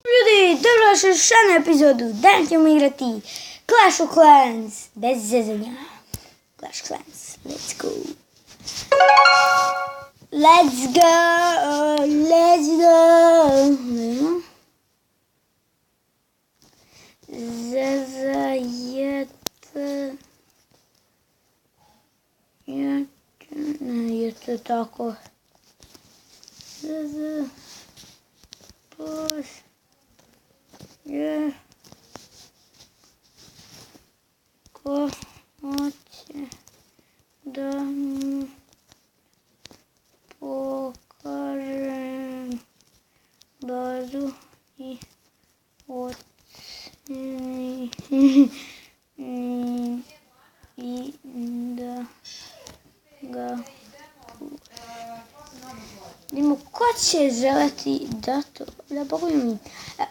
Ljudi, dobrodošli u šanu epizodu. Danas ćemo igrati Clash of Clans. Bez zezanja. Clash of Clans. Let's go. Let's go. Let's go. Zazajete. Ne, je to tako. Je ko hoće da mu pokažem bazu i oceni i da ga vidimo ko će želeti da pogledam.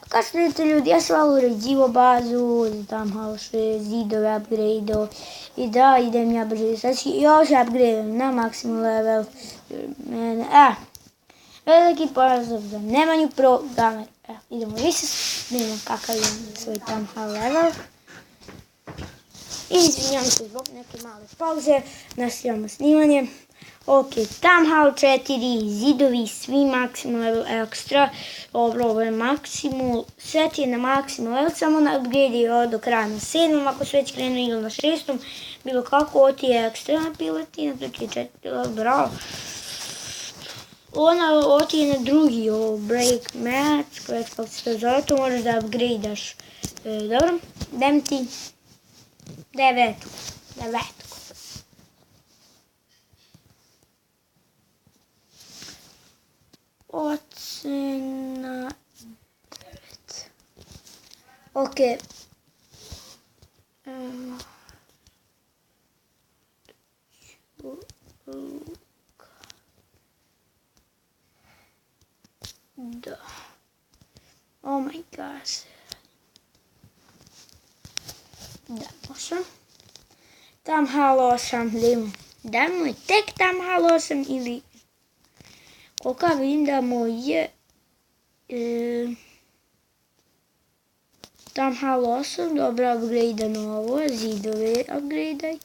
Kao što vidite ljudi, ja sam malo uređivo bazu, tam malo sve zidove upgrade-o i da idem ja brže. Sad ću još upgrade na maksimum level. Veliki pozdrav za Nemanju Pro Gamer. Idemo više, vidimo kakav je svoj tam level. I izvinjam se zbog neke male pauze, nastavljamo snimanje. Ok, Town Hall 4, zidovi, svi maksimum level extra, ovo je maksimum, set je na maksimum level, samo na upgrade je do kraja na 7, ako se već krenu igra na 6, bilo kako, ovo ti je ekstra piloti, na to ti je 4, bravo. Ovo ti je na drugi, ovo break match, kako se to zove, to možeš da upgrade-daš. Dobro, dajem ti 9. Ocena 9. Ok. Da. Oh my gosh. Da, možem. Tam Hall 8, vidimo. Da mu je tek Tam Hall 8 ili... Koliko vidim da mu je Tam Hall 8, dobro upgrade na ovo, zidove upgrade.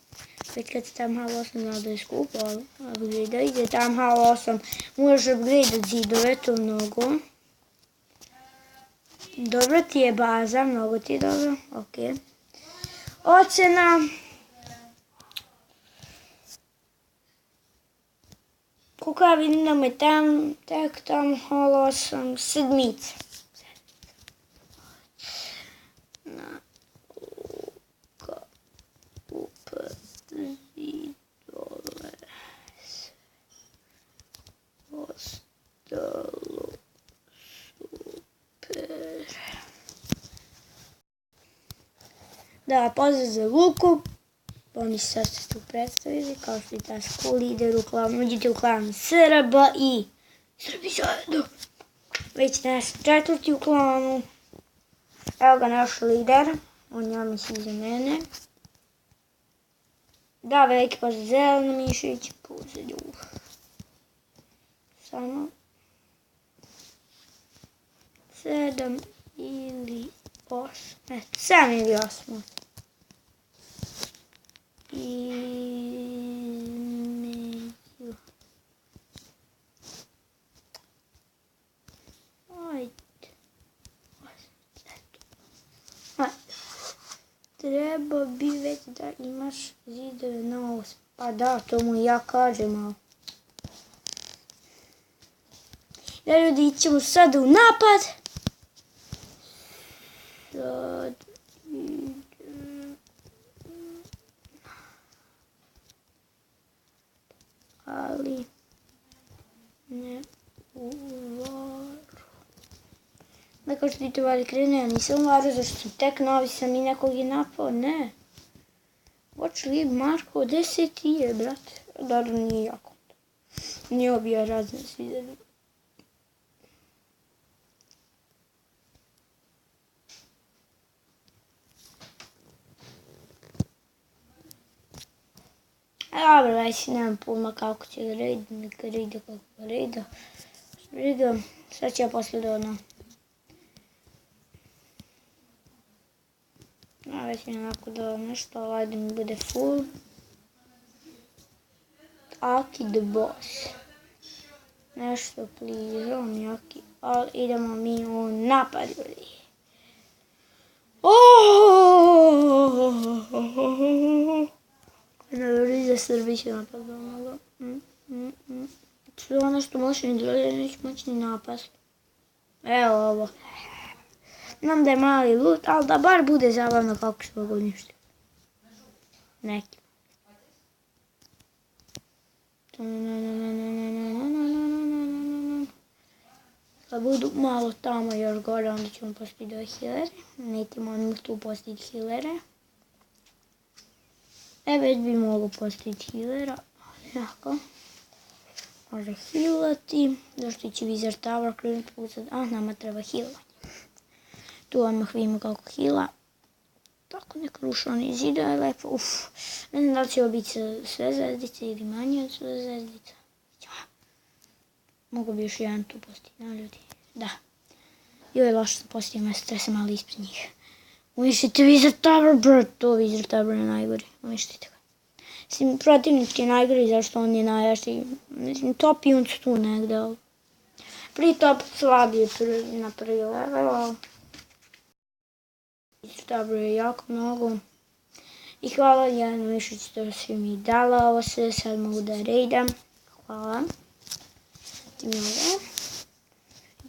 Već kad se Tam Hall 8 zna da je skupo, ali upgrade ide Tam Hall 8, možeš upgrade zidove, to mnogo. Dobro ti je baza, mnogo ti je dobro, ok. Ocena... Koliko ja vidim da mu je tek Tam Hall 8, 7. Nauka, zidove, ostalo super. Da, pozdrav za Luku. Oni su sad se tu predstavili, kao što je ta school lider u klanu, uđite u klan Srba i Srbi zajedno. Već naš četvrti u klanu. Evo ga naš lider, on je misli iza mene. Da, veliki pozdrav Zeleno Mišić, pozadju. Samo 7 ili 8, 7 ili 8. Između. Ajde. Treba bi već da imaš zidove na 8. Pa da, to mu ja kažem malo. Da ljudi, ićemo sada u napad. Sad ali ne u varu. Da kao što ti to vali krene, ja nisam u varu, zašto sam tek novi, sam i nekog je napao, ne. Watch League Marko, 10 je, brate. Dobro, nije jako. Nije obija razne sviđe. Dobro, već nemam pojma kako će ga rejda, neka rejda kako ga rejda. Sad ću ja posle da ono već mi onako da nešto, ali ajde mi bude full. Aki the boss. Nešto please, on jaki, ali idemo mi u napad ljudi. Ne veri za Srbi će napad onoga. Sve ono što može ni drugi neće moći ni napast. Evo ovo. Znam da je mali loot, ali da bar bude zabavno kako ćemo ga uništiti. Neki. Kad budu malo tamo još gore, onda ćemo postići do healere. Nećemo oni tu postići healere. Već bi mogu postići healera. Jako. Može healati. Zašto će Wizard Tower krenuti pucati? Nama treba healovanje. Tu odmah vidimo kako heala. Tako nek ruša oni zidove lepo. Ne znam da li će ovo biti sve zvezdice ili manje od sve zvezdice. Mogu bi još jedan tu postići, na ljudi. Da. Joj, loše sam postići mjesto, se malo ispred njih. Uništite Wizard Tower, bro. To Wizard Tower je najgori. Uništite ga. Mislim, protivnik je najgori zašto on je najjači. Mislim, top i on su tu negde. Prvi top slabije na prvi level. Wizard Tower je jako mnogo. I hvala Jelenu više što si mi dala ovo sve. Sad mogu da raidam. Hvala.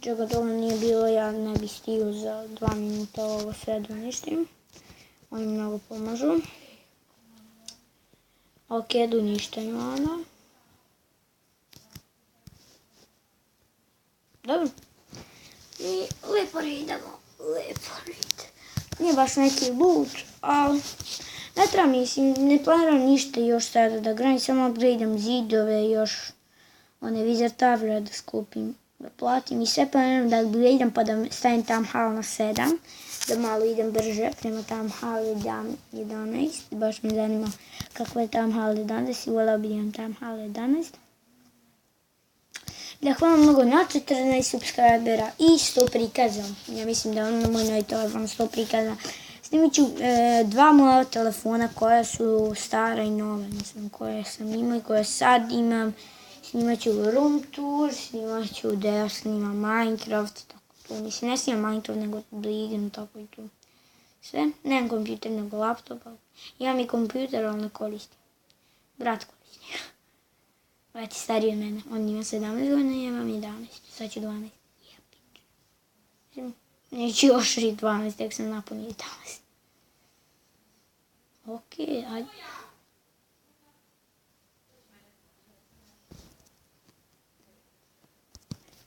Čega to nije bilo, ja ne bih stigao za 2 minuta ovo sve da uništim. Oni mnogo pomažu. Ok, da uništenju ono. Dobro. I lepo raidamo. Nije baš neki loot, ali ne treba mislim, ne planiram ništa još sada da granim, samo upgradeam zidove još. One Wizard Tower da skupim, da platim i sve planiram da upgradeam pa da stavim Town Hall na 7. Da malo idem brže prema Town Hall 11. Baš me zanima kako je Town Hall 11 i volao bi imam Town Hall 11. Da hvala mnogo na 14 subscribera i 100 prikaza. Ja mislim da na moj novi telefon 100 prikaza. Snimit ću 2 moja telefona koja su stara i nova. Mislim koje sam imao i koje sad imam. Snimat ću room tour, snimat ću da ja snimam Minecraft, tako to. Mislim, ne snimam Minecraft, nego da igram, tako i tu. Sve. Nemam kompjuter, nego laptop. Imam i kompjuter, ali ne koristim. Brat koristi. Brat je stariji od mene. On ima 17 godina, ja imam 11. Sad ću 12. Neću još i 12, tek sam napunio 11. Okej, ajde.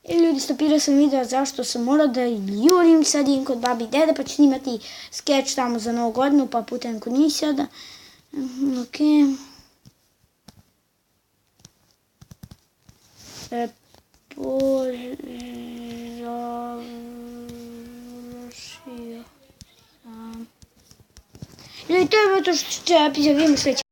Ljudi, stopirao sam video zašto sam morao da jurim, sad idem kod babi i dede pa ću snimati skeč tamo za novu godinu pa putem kod njih sada. Okej. Završio sam. Ljudi, to je to što će epizod, vidimo sljedeći.